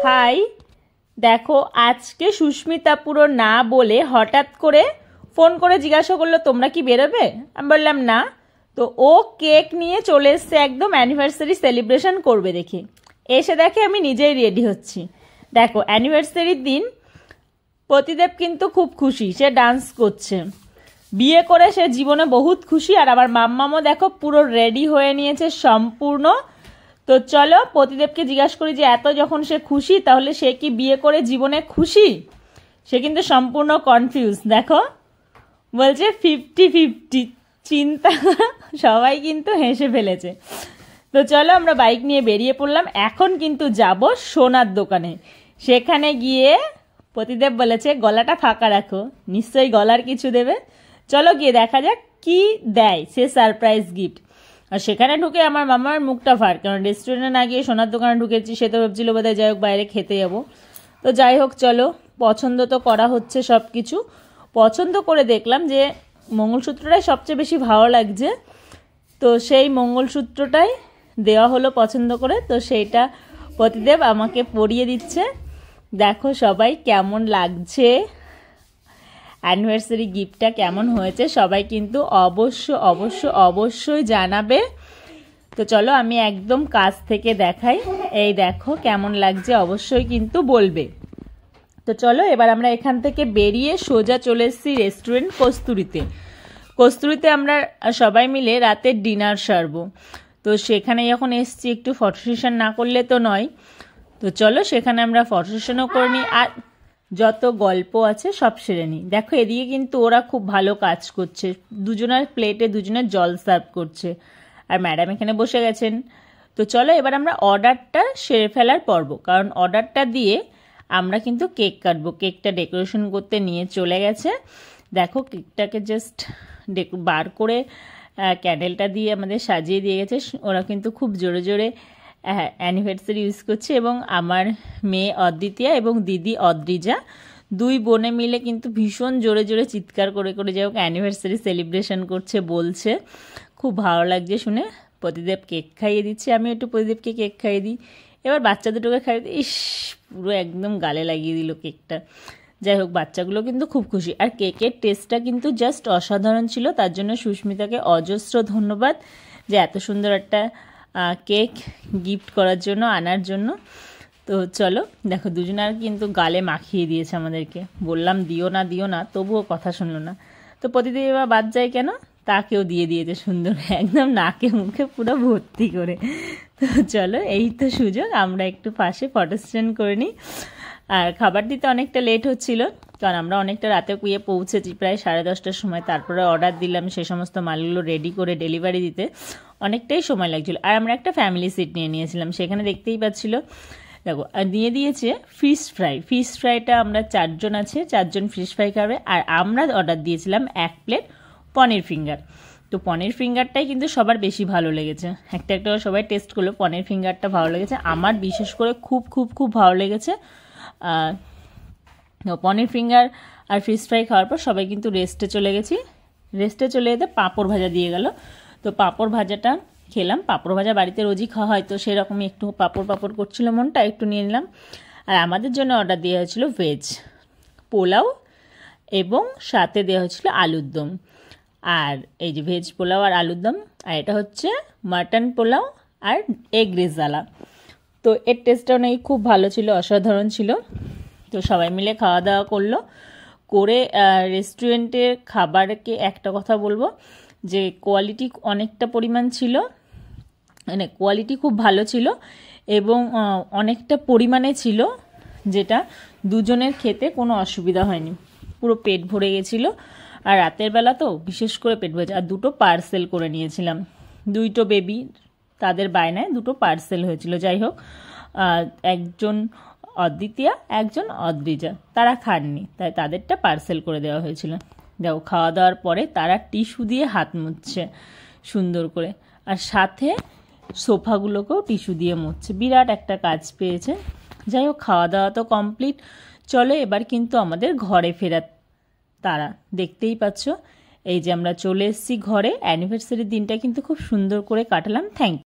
High, দেখো আজকে সুস্মিতা পুরো না বলে হঠাৎ করে ফোন করে জিজ্ঞাসা করলো তোমরা কি বেরোবে। আমি বললাম না। তো ও কেক নিয়ে চলে এসছে, একদম অ্যানিভার্সারি সেলিব্রেশন করবে দেখে। এসে দেখে আমি নিজেই রেডি হচ্ছি। দেখো অ্যানিভার্সারির দিন প্রতিদেব কিন্তু খুব খুশি, সে ডান্স করছে। বিয়ে করে সে জীবনে বহুত খুশি। আর আমার মাম্মামও দেখো পুরো রেডি হয়ে নিয়েছে সম্পূর্ণ। তো চলো প্রতিদেবকে জিজ্ঞাসা করি যে এত যখন সে খুশি তাহলে সে কি বিয়ে করে জীবনে খুশি। সে কিন্তু সম্পূর্ণ কনফিউজ, দেখো বলছে 50-50 চিন্তা। সবাই কিন্তু হেসে ফেলেছে। তো চলো আমরা বাইক নিয়ে বেরিয়ে পড়লাম। এখন কিন্তু যাব সোনার দোকানে। সেখানে গিয়ে প্রতিদেব বলেছে গলাটা ফাঁকা রাখো, নিশ্চয়ই গলার কিছু দেবে। চলো গিয়ে দেখা যাক কি দেয় সে সারপ্রাইজ গিফট। আর সেখানে ঢুকে আমার মামার মুখটা ফার, কারণ রেস্টুরেন্টে না গিয়ে সোনার দোকানে ঢুকেছি। সে তো ভাবছিল বোধহয় যাই হোক বাইরে খেতে যাবো। তো যাই হোক চলো, পছন্দ তো করা হচ্ছে সব কিছু। পছন্দ করে দেখলাম যে মঙ্গলসূত্রটাই সবচেয়ে বেশি ভালো লাগছে। তো সেই মঙ্গলসূত্রটাই দেওয়া হলো পছন্দ করে। তো সেইটা প্রতিদেব আমাকে পরিয়ে দিচ্ছে। দেখো সবাই কেমন লাগছে, অ্যানিভার্সারি গিফটটা কেমন হয়েছে সবাই কিন্তু অবশ্যই জানাবে। তো চলো আমি একদম কাছ থেকে দেখাই। এই দেখো কেমন লাগছে অবশ্যই কিন্তু বলবে। তো চলো এবার আমরা এখান থেকে বেরিয়ে সোজা চলে এসেছি রেস্টুরেন্ট কস্তুরীতে আমরা সবাই মিলে রাতের ডিনার সারবো। তো সেখানে যখন এসছি একটু ফটো সেশন না করলে তো নয়। তো চলো সেখানে আমরা ফটো সেশনও করে নিই, আর যত গল্প আছে সব সেরে নিই। দেখো এদিকে কিন্তু ওরা খুব ভালো কাজ করছে, দুজনের প্লেটে দুজনের জল সার্ভ করছে, আর ম্যাডাম এখানে বসে গেছেন। তো চলো এবার আমরা অর্ডারটা সেরে ফেলার পর্ব, কারণ অর্ডারটা দিয়ে আমরা কিন্তু কেক কাটবো। কেকটা ডেকোরেশন করতে নিয়ে চলে গেছে। দেখো কেকটাকে জাস্ট বার করে ক্যান্ডেলটা দিয়ে আমাদের সাজিয়ে দিয়ে গেছে। ওরা কিন্তু খুব জোরে জোরে অ্যানিভার্সারি ইউজ করছে, এবং আমার মেয়ে অদ্বিতীয়া এবং দিদি অদ্রিজা দুই বোনে মিলে কিন্তু ভীষণ জোরে জোরে চিৎকার করে করে যাই হোক অ্যানিভার্সারি সেলিব্রেশন করছে, বলছে। খুব ভালো লাগছে শুনে। প্রতিদেব কেক খাইয়ে দিচ্ছে, আমি একটু প্রতিদেবকে কেক খাইয়ে দিই। এবার বাচ্চা দুটোকে খাইয়ে দিই। ইস, পুরো একদম গালে লাগিয়ে দিল কেকটা। যাই হোক বাচ্চাগুলো কিন্তু খুব খুশি। আর কেকের টেস্টটা কিন্তু জাস্ট অসাধারণ ছিল। তার জন্য সুস্মিতাকে অজস্র ধন্যবাদ যে এত সুন্দর একটা কেক গিফট করার জন্য, আনার জন্য। তো চলো দেখো দুজনার কিন্তু গালে মাখিয়ে দিয়েছে আমাদেরকে। বললাম দিও না, তবুও কথা শুনলো না। তো প্রতিদিন এবার বাদ যায় কেন, তাকেও দিয়ে দিয়েছে সুন্দর, একদম নাকে মুখে পুরো ভর্তি করে। তো চলো এই তো সুযোগ, আমরা একটু পাশে ফটো সেশন করে নিই। আর খাবার দিতে অনেকটা লেট হচ্ছিল, কারণ আমরা অনেকটা রাতে কুয়ে পৌঁছেছি, প্রায় 10:30টার সময়। তারপরে অর্ডার দিলাম, সে সমস্ত মালগুলো রেডি করে ডেলিভারি দিতে অনেকটাই সময় লাগছিল। আর আমরা একটা ফ্যামিলি সিট নিয়ে নিয়েছিলাম, সেখানে দেখতেই পাচ্ছিল। দেখো আর দিয়ে দিয়েছে ফিশ ফ্রাইটা আমরা 4 জন আছে, 4 জন ফিশ ফ্রাই খাবে। আর আমরা অর্ডার দিয়েছিলাম 1 প্লেট পনির ফিঙ্গার। তো পনির ফিঙ্গারটাই কিন্তু সবার বেশি ভালো লেগেছে। একটা করে সবাই টেস্ট করলো, পনির ফিঙ্গারটা ভালো লেগেছে। আমার বিশেষ করে খুব ভালো লেগেছে। পনির ফিঙ্গার আর ফিশ ফ্রাই খাওয়ার পর সবাই কিন্তু রেস্টে চলে গেছি। রেস্টে চলে যেতে পাঁপড় ভাজা দিয়ে গেল। তো পাঁপড় ভাজাটা খেলাম। পাঁপড় ভাজা বাড়িতে রোজই খাওয়া হয়, তো সেরকমই একটু পাঁপড় করছিল মনটা, একটু নিয়ে নিলাম। আর আমাদের জন্য অর্ডার দেওয়া হয়েছিল ভেজ পোলাও, এবং সাথে দেওয়া হয়েছিল আলুর দম। আর এই যে ভেজ পোলাও আর আলুর দম, আর এটা হচ্ছে মাটন পোলাও আর এগ রেজালা। তো এর টেস্টটাও নাকি খুব ভালো ছিল, অসাধারণ ছিল। তো সবাই মিলে খাওয়া দাওয়া করলো করে। রেস্টুরেন্টের খাবারকে একটা কথা বলবো যে কোয়ালিটি অনেকটা পরিমাণ ছিল, মানে কোয়ালিটি খুব ভালো ছিল, এবং অনেকটা পরিমাণে ছিল, যেটা দুজনের খেতে কোনো অসুবিধা হয়নি। পুরো পেট ভরে গেছিলো। আর রাতের বেলা তো বিশেষ করে পেট ভরেছে। আর 2টো পার্সেল করে নিয়েছিলাম, 2টো বেবি, তাদের বায়নায় 2টো পার্সেল হয়েছিল। যাই হোক একজন অদ্বিতীয়া একজন অদ্রিজা তারা খাননি, তাই তাদেরটা পার্সেল করে দেওয়া হয়েছিল। দেখো খাওয়া দাওয়ার পরে তারা টিস্যু দিয়ে হাত মুছছে সুন্দর করে, আর সাথে সোফাগুলোকেও টিস্যু দিয়ে মুছছে। বিরাট একটা কাজ পেয়েছে। যাই হোক খাওয়া দাওয়া তো কমপ্লিট। চলো এবার কিন্তু আমাদের ঘরে ফেরার তারা, দেখতেই পাচ্ছ এই যে আমরা চলে এসেছি ঘরে। অ্যানিভার্সারির দিনটা কিন্তু খুব সুন্দর করে কাটালাম। Thank you.